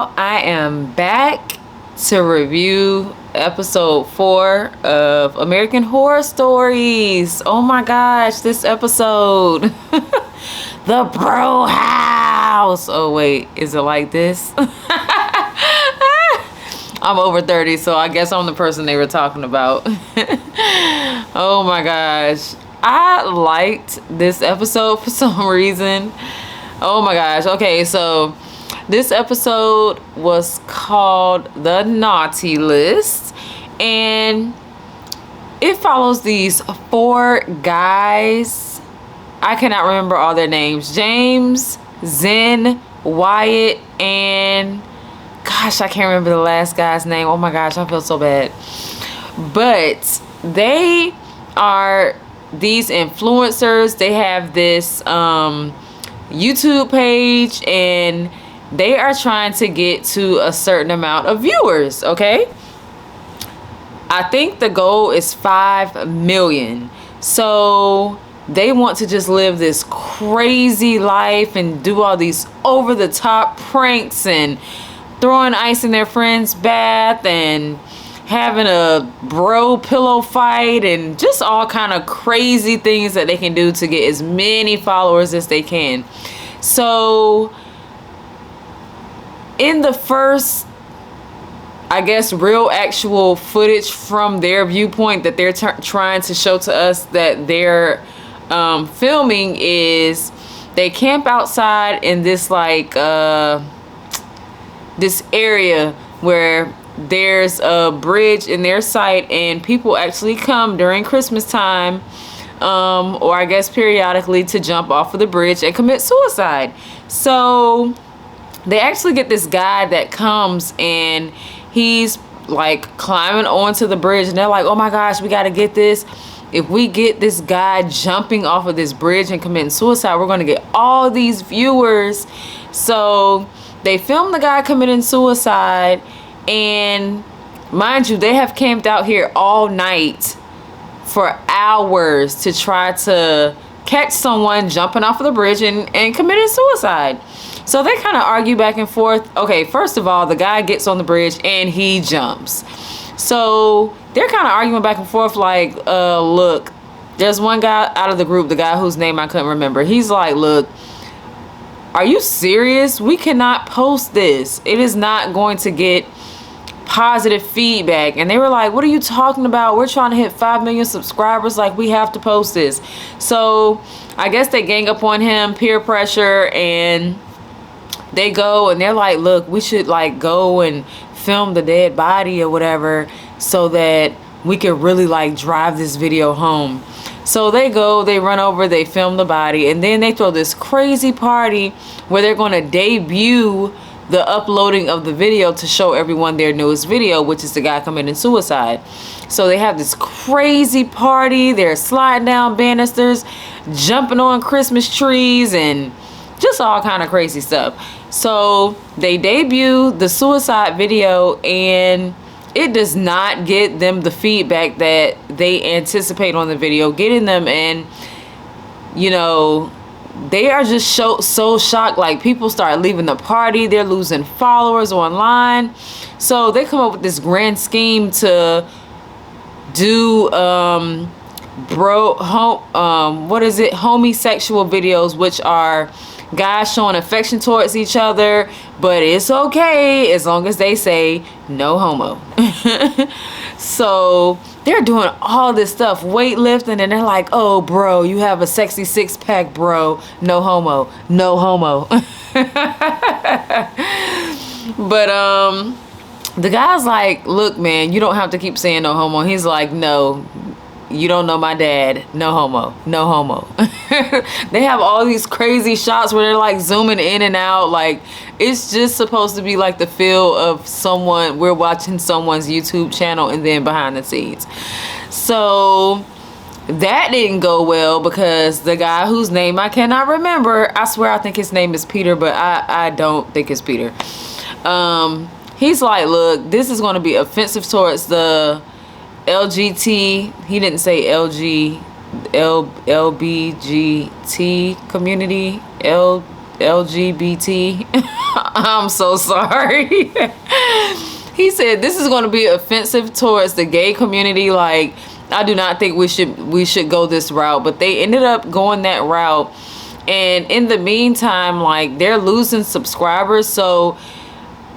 I am back to review episode 4 of American Horror Stories. Oh my gosh, this episode. The Bro House. Oh wait, is it like this? I'm over 30, so I guess I'm the person they were talking about. Oh my gosh. I liked this episode for some reason. Oh my gosh. Okay, so this episode was called The Naughty List, and it follows these 4 guys. I cannot remember all their names. James, Zen, Wyatt, and gosh, I can't remember the last guy's name. Oh my gosh, I feel so bad. But they are these influencers. They have this YouTube page, and they are trying to get to a certain amount of viewers, okay? I think the goal is 5 million. So they want to just live this crazy life and do all these over-the-top pranks and throwing ice in their friend's bath and having a bro pillow fight and just all kind of crazy things that they can do to get as many followers as they can. So in the first, I guess, real actual footage from their viewpoint that they're trying to show to us that they're filming is they camp outside in this like this area where there's a bridge in their sight, and people actually come during Christmas time or I guess periodically to jump off of the bridge and commit suicide. So they actually get this guy that comes, and he's like climbing onto the bridge, and they're like, oh my gosh, we got to get this. If we get this guy jumping off of this bridge and committing suicide, we're going to get all these viewers. So they film the guy committing suicide, and mind you, they have camped out here all night for hours to try to catch someone jumping off of the bridge and committing suicide. So they kind of argue back and forth. Okay, first of all, the guy gets on the bridge and he jumps. So they're kind of arguing back and forth like, look, there's one guy out of the group, the guy whose name I couldn't remember. He's like, look, are you serious? We cannot post this. It is not going to get positive feedback. And they were like, what are you talking about? We're trying to hit 5 million subscribers. Like, we have to post this. So I guess they gang up on him, peer pressure, and they go and they're like, look, we should like go and film the dead body or whatever so that we can really like drive this video home. So they go, they run over, they film the body, and then they throw this crazy party where they're going to debut the uploading of the video to show everyone their newest video, which is the guy committing suicide. So they have this crazy party. They're sliding down banisters, jumping on Christmas trees, and just all kind of crazy stuff. So they debut the suicide video, and it does not get them the feedback that they anticipate on the video getting them. And you know, they are just so shocked. Like, people start leaving the party, they're losing followers online. So they come up with this grand scheme to do homosexual videos, which are guys showing affection towards each other, but it's okay as long as they say no homo. So they're doing all this stuff, weightlifting, and they're like, oh bro, you have a sexy 6-pack, bro, no homo, no homo. But the guy's like, look man, you don't have to keep saying no homo. He's like, no, you don't know my dad, no homo, no homo. They have all these crazy shots where they're like zooming in and out. Like, it's just supposed to be like the feel of someone, we're watching someone's YouTube channel and then behind the scenes. So that didn't go well because the guy whose name I cannot remember, I swear I think his name is Peter, but I don't think it's Peter. He's like, look, this is going to be offensive towards the LGT, he didn't say LBGT community, LGBT. I'm so sorry. He said this is going to be offensive towards the gay community. Like, I do not think we should go this route. But they ended up going that route. And in the meantime, like, they're losing subscribers. So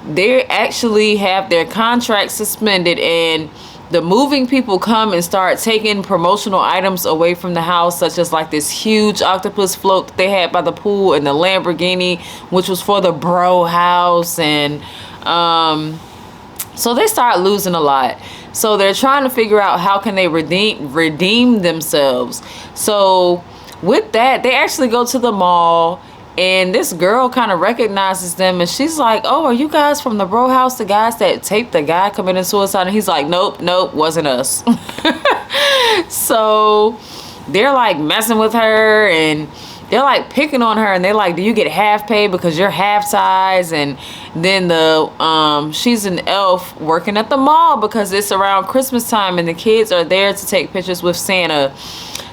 they actually have their contract suspended, and the moving people come and start taking promotional items away from the house, such as like this huge octopus float that they had by the pool, and the Lamborghini, which was for the bro house. And so they start losing a lot. So they're trying to figure out how can they redeem themselves. So with that, they actually go to the mall, and this girl kind of recognizes them, and she's like, oh, are you guys from the bro house, the guys that taped the guy committing suicide? And he's like, nope, wasn't us. So they're like messing with her, and they're like picking on her, and they're like, do you get half pay because you're half size? And then she's an elf working at the mall because it's around Christmas time, and the kids are there to take pictures with Santa.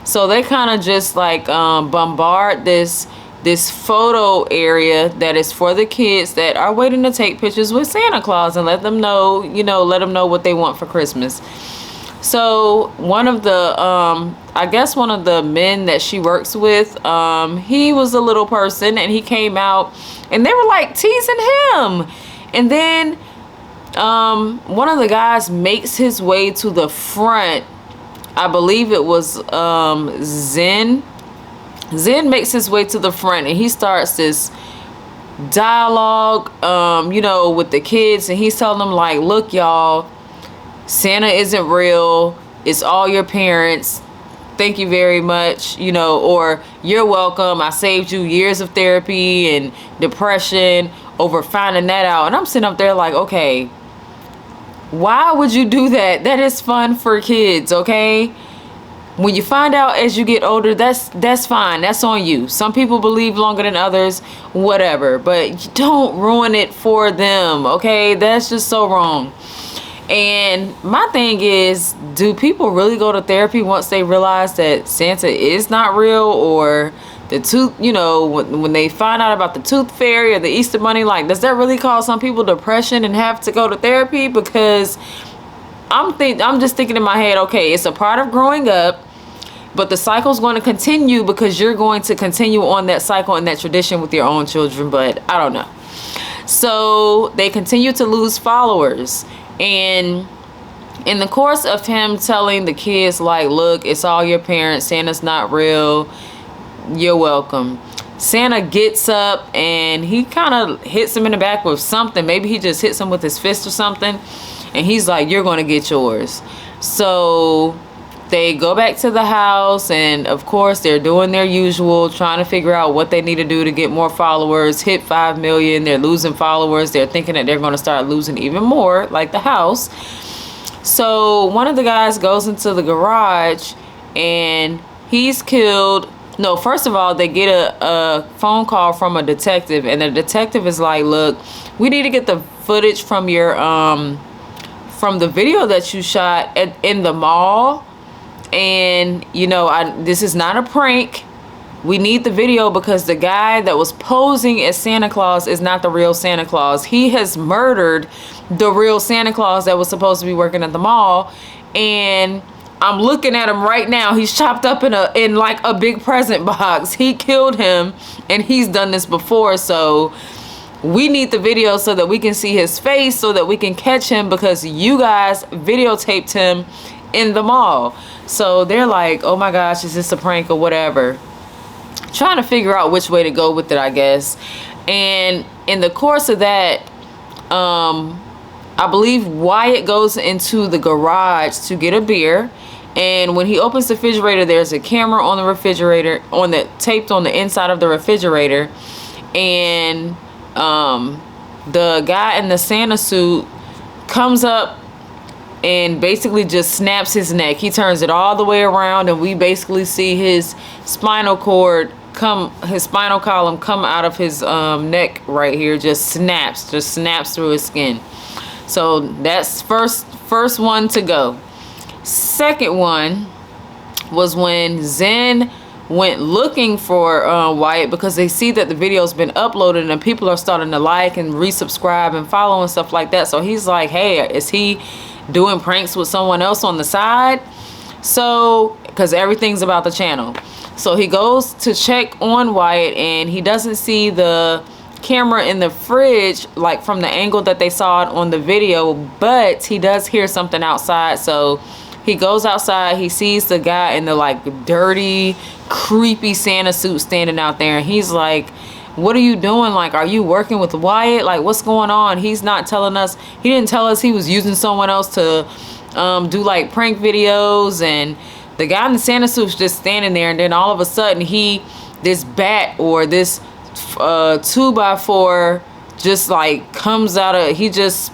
So they kind of just like bombard this photo area that is for the kids that are waiting to take pictures with Santa Claus, and let them know, let them know what they want for Christmas. So one of the, I guess one of the men that she works with, he was a little person, and he came out, and they were like teasing him. And then one of the guys makes his way to the front. I believe it was Zen. Zen makes his way to the front, and he starts this dialogue, with the kids, and he's telling them like, look, y'all, Santa isn't real. It's all your parents. Thank you very much, or you're welcome. I saved you years of therapy and depression over finding that out. And I'm sitting up there like, okay, why would you do that? That is fun for kids, okay? When you find out as you get older, that's fine. That's on you. Some people believe longer than others, whatever. But don't ruin it for them, okay? That's just so wrong. And my thing is, do people really go to therapy once they realize that Santa is not real, or the tooth, when they find out about the tooth fairy or the Easter bunny? Like, does that really cause some people depression and have to go to therapy? Because I'm just thinking in my head, okay, it's a part of growing up, but the cycle's going to continue because you're going to continue on that cycle and that tradition with your own children. But I don't know. So they continue to lose followers. And in the course of him telling the kids, like, look, it's all your parents. Santa's not real. You're welcome. Santa gets up and he kind of hits him in the back with something. Maybe he just hits him with his fist or something. And he's like, you're going to get yours. So they go back to the house, and of course they're doing their usual, trying to figure out what they need to do to get more followers, hit 5 million. They're losing followers. They're thinking that they're going to start losing even more, like the house. So one of the guys goes into the garage, and he's killed. No, first of all, they get a phone call from a detective, and the detective is like, look, we need to get the footage from your from the video that you shot in the mall. And this is not a prank. We need the video because the guy that was posing as Santa Claus is not the real Santa Claus. He has murdered the real Santa Claus that was supposed to be working at the mall. And I'm looking at him right now. He's chopped up in like a big present box. He killed him, and he's done this before. So we need the video so that we can see his face, so that we can catch him, because you guys videotaped him in the mall. So they're like, oh my gosh, is this a prank or whatever? Trying to figure out which way to go with it, I guess. And in the course of that, I believe Wyatt goes into the garage to get a beer. And when he opens the refrigerator, there's a camera on the refrigerator, taped on the inside of the refrigerator. And the guy in the Santa suit comes up and basically just snaps his neck. He turns it all the way around, and we basically see his spinal column come out of his neck right here. Just snaps through his skin. So that's first one to go. Second one was when Zen went looking for Wyatt because they see that the video's been uploaded and people are starting to like and resubscribe and follow and stuff like that. So he's like, hey, is he doing pranks with someone else on the side? So, because everything's about the channel. So he goes to check on Wyatt and he doesn't see the camera in the fridge like from the angle that they saw it on the video, but he does hear something outside. So he goes outside, he sees the guy in the like dirty, creepy Santa suit standing out there, and he's like, what are you doing? Like, are you working with Wyatt? Like, what's going on? He's not telling us. He didn't tell us he was using someone else to do like prank videos. And the guy in the Santa suit's just standing there, and then all of a sudden this bat or this 2x4 just like comes out of, he just,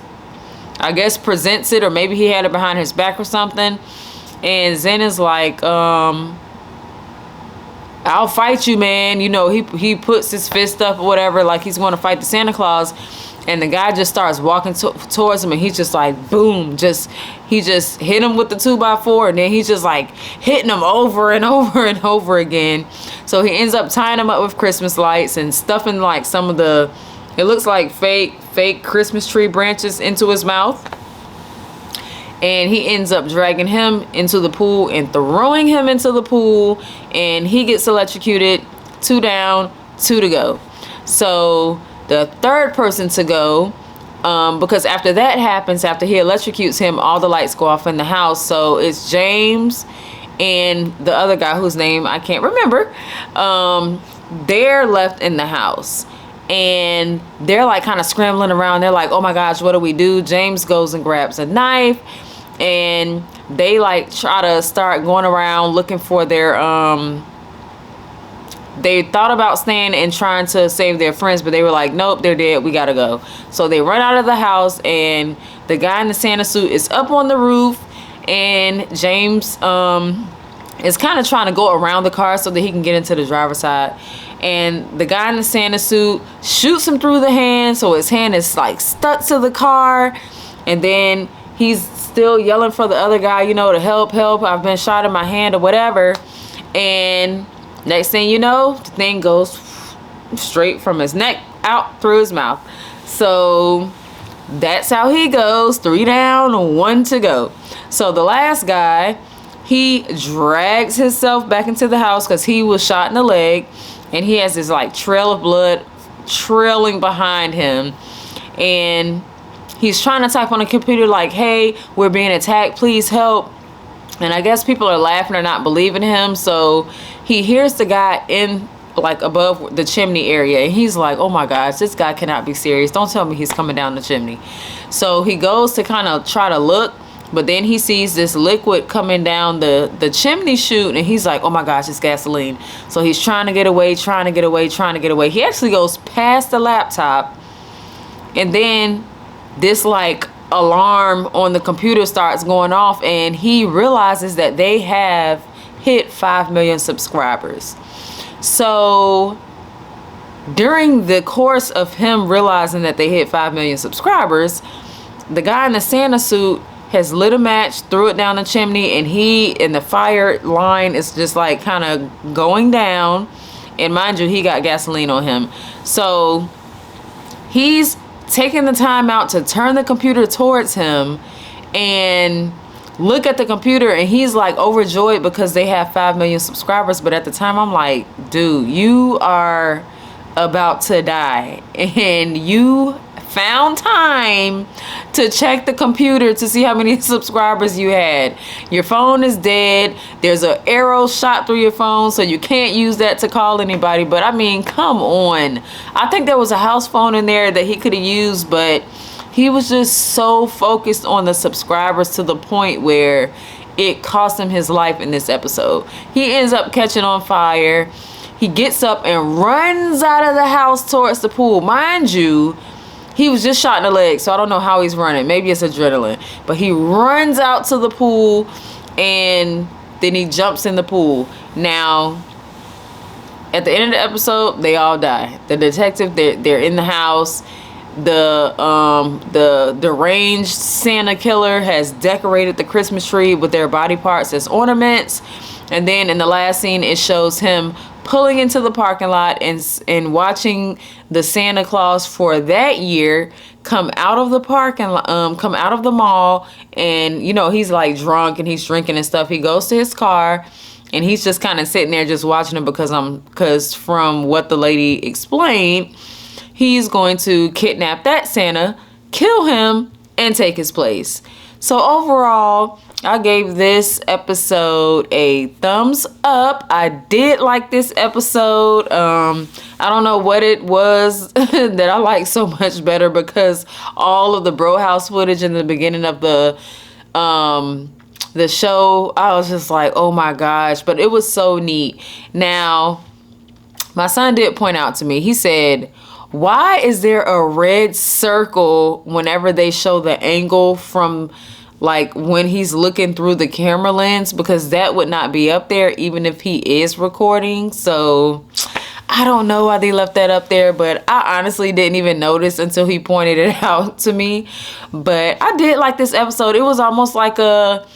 I guess, presents it, or maybe he had it behind his back or something. And Zen is like, I'll fight you, man. You know, he puts his fist up or whatever, like he's going to fight the Santa Claus. And the guy just starts walking towards him, and he's just like, boom, he just hit him with the 2x4, and then he's just like hitting him over and over and over again. So he ends up tying him up with Christmas lights and stuffing like some of the, it looks like fake Christmas tree branches into his mouth. And he ends up dragging him into the pool and throwing him into the pool, and he gets electrocuted. 2 down, 2 to go. So the third person to go, because after that happens, after he electrocutes him, all the lights go off in the house. So it's James and the other guy whose name I can't remember. They're left in the house, and they're like kind of scrambling around. They're like, oh my gosh, what do we do? James goes and grabs a knife, and they like try to start going around looking for their they thought about staying and trying to save their friends, but they were like, nope, they're dead, we gotta go. So they run out of the house, and the guy in the Santa suit is up on the roof, and James is kind of trying to go around the car so that he can get into the driver's side. And the guy in the Santa suit shoots him through the hand, so his hand is like stuck to the car. And then he's still yelling for the other guy, you know, to help, I've been shot in my hand or whatever. And next thing you know, the thing goes straight from his neck out through his mouth. So that's how he goes. 3 down, 1 to go. So the last guy, he drags himself back into the house because he was shot in the leg, and he has this like trail of blood trailing behind him. And he's trying to type on the computer like, hey, we're being attacked, please help. And I guess people are laughing or not believing him. So he hears the guy in like above the chimney area, and he's like, oh my gosh, this guy cannot be serious. Don't tell me he's coming down the chimney. So he goes to kind of try to look, but then he sees this liquid coming down the chimney chute, and he's like, oh my gosh, it's gasoline. So he's trying to get away. He actually goes past the laptop, and then this like alarm on the computer starts going off, and he realizes that they have hit 5 million subscribers. So during the course of him realizing that they hit 5 million subscribers, the guy in the Santa suit has lit a match, threw it down the chimney, and the fire line is just like kind of going down. And mind you, he got gasoline on him. So he's taking the time out to turn the computer towards him and look at the computer, and he's like overjoyed because they have 5 million subscribers. But at the time, I'm like, dude, you are about to die, and you found time to check the computer to see how many subscribers you had. Your phone is dead. There's an arrow shot through your phone, so you can't use that to call anybody. But I mean, come on. I think there was a house phone in there that he could have used, but he was just so focused on the subscribers to the point where it cost him his life in this episode. He ends up catching on fire. He gets up and runs out of the house towards the pool. Mind you, he was just shot in the leg, so I don't know how he's running. Maybe it's adrenaline. But he runs out to the pool, and then he jumps in the pool. Now, at the end of the episode, they all die. The detective, they're in the house. The deranged Santa killer has decorated the Christmas tree with their body parts as ornaments. And then in the last scene, it shows him pulling into the parking lot and watching the Santa Claus for that year come out of the come out of the mall. And, you know, he's like drunk and he's drinking and stuff. He goes to his car and he's just kind of sitting there just watching him because from what the lady explained, he's going to kidnap that Santa, kill him, and take his place. So overall, I gave this episode a thumbs up. I did like this episode. I don't know what it was that I liked so much better, because all of the bro house footage in the beginning of the show, I was just like, oh my gosh, but it was so neat. Now, my son did point out to me, he said, why is there a red circle whenever they show the angle from like when he's looking through the camera lens? Because that would not be up there even if he is recording. So I don't know why they left that up there, but I honestly didn't even notice until he pointed it out to me. But I did like this episode. It was almost like a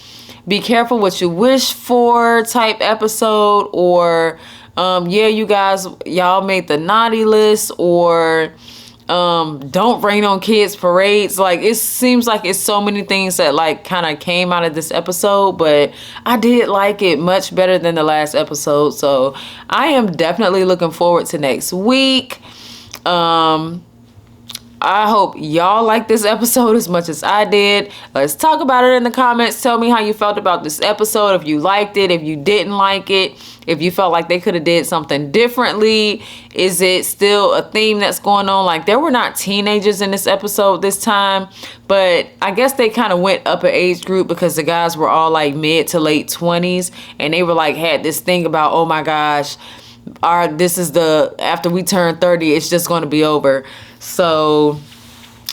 be careful what you wish for type episode, or yeah, you guys, y'all made the naughty list, or don't rain on kids parades. Like, it seems like it's so many things that like kind of came out of this episode, but I did like it much better than the last episode. So I am definitely looking forward to next week. I hope y'all like this episode as much as I did. Let's talk about it in the comments. Tell me how you felt about this episode. If you liked it, if you didn't like it, if you felt like they could have did something differently. Is it still a theme that's going on? Like, there were not teenagers in this episode this time, but I guess they kind of went up an age group because the guys were all like mid to late 20s, and they were like, had this thing about, oh my gosh, after we turn 30, it's just going to be over. So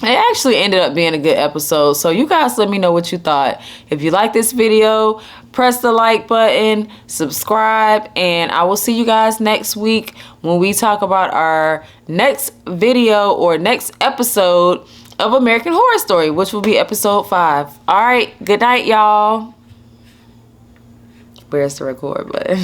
it actually ended up being a good episode. So you guys let me know what you thought. If you like this video, press the like button, subscribe, and I will see you guys next week when we talk about our next video or next episode of American Horror Story, which will be episode 5. All right, good night, y'all. Where's the record button?